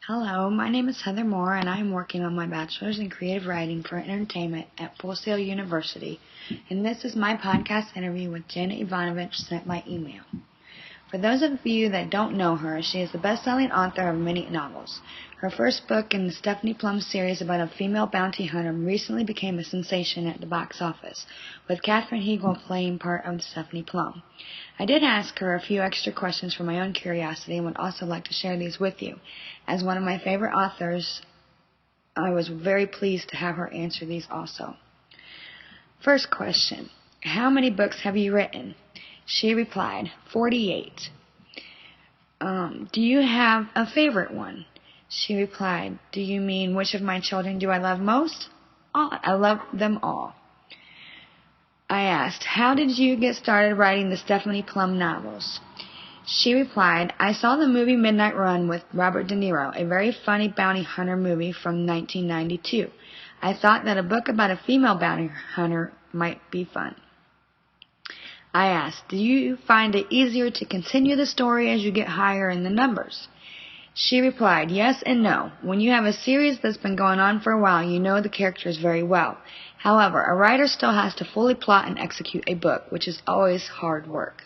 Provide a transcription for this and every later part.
Hello, my name is Heather Moore, and I am working on my bachelor's in creative writing for entertainment at Full Sail University, and this is my podcast interview with Janet Ivanovich sent by email. For those of you that don't know her, she is the best-selling author of many novels. Her first book in the Stephanie Plum series about a female bounty hunter recently became a sensation at the box office, with Katherine Heigl playing part of Stephanie Plum. I did ask her a few extra questions for my own curiosity and would also like to share these with you. As one of my favorite authors, I was very pleased to have her answer these also. First question, how many books have you written? She replied, 48. Do you have a favorite one? She replied, do you mean which of my children do I love most? I love them all. I asked, how did you get started writing the Stephanie Plum novels? She replied, I saw the movie Midnight Run with Robert De Niro, a very funny bounty hunter movie from 1992. I thought that a book about a female bounty hunter might be fun. I asked, do you find it easier to continue the story as you get higher in the numbers? She replied, yes and no. When you have a series that's been going on for a while, you know the characters very well. However, a writer still has to fully plot and execute a book, which is always hard work.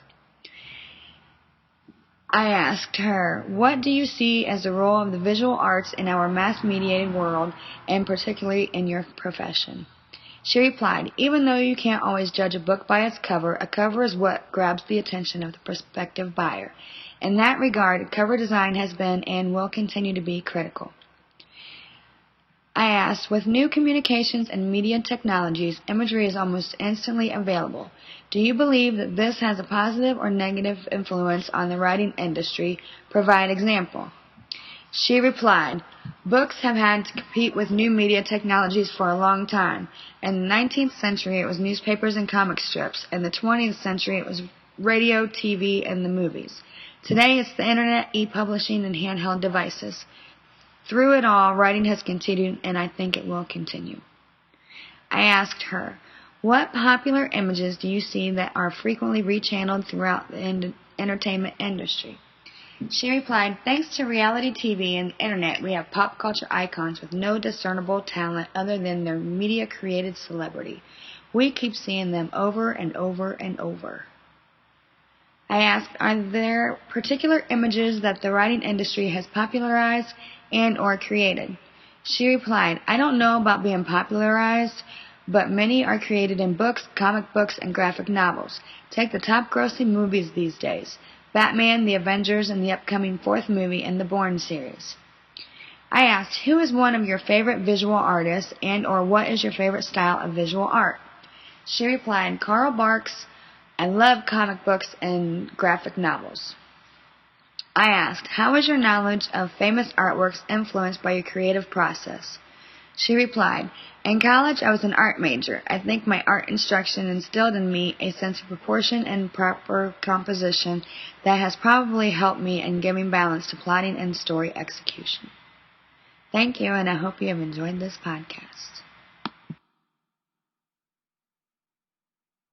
I asked her, what do you see as the role of the visual arts in our mass-mediated world, and particularly in your profession? She replied, even though you can't always judge a book by its cover, a cover is what grabs the attention of the prospective buyer. In that regard, cover design has been and will continue to be critical. I asked, with new communications and media technologies, imagery is almost instantly available. Do you believe that this has a positive or negative influence on the writing industry? Provide example. She replied, books have had to compete with new media technologies for a long time. In the 19th century, it was newspapers and comic strips. In the 20th century, it was radio, TV, and the movies. Today, it's the internet, e-publishing, and handheld devices. Through it all, writing has continued, and I think it will continue. I asked her, what popular images do you see that are frequently rechanneled throughout the entertainment industry? She replied, thanks to reality TV and the internet, we have pop culture icons with no discernible talent other than their media-created celebrity. We keep seeing them over and over and over. I asked, are there particular images that the writing industry has popularized and or created? She replied, I don't know about being popularized, but many are created in books, comic books, and graphic novels. Take the top grossing movies these days. Batman, The Avengers, and the upcoming 4th movie in the Bourne series. I asked, who is one of your favorite visual artists and or what is your favorite style of visual art? She replied, Carl Barks. I love comic books and graphic novels. I asked, how is your knowledge of famous artworks influenced by your creative process? She replied, in college I was an art major. I think my art instruction instilled in me a sense of proportion and proper composition that has probably helped me in giving balance to plotting and story execution. Thank you, and I hope you have enjoyed this podcast.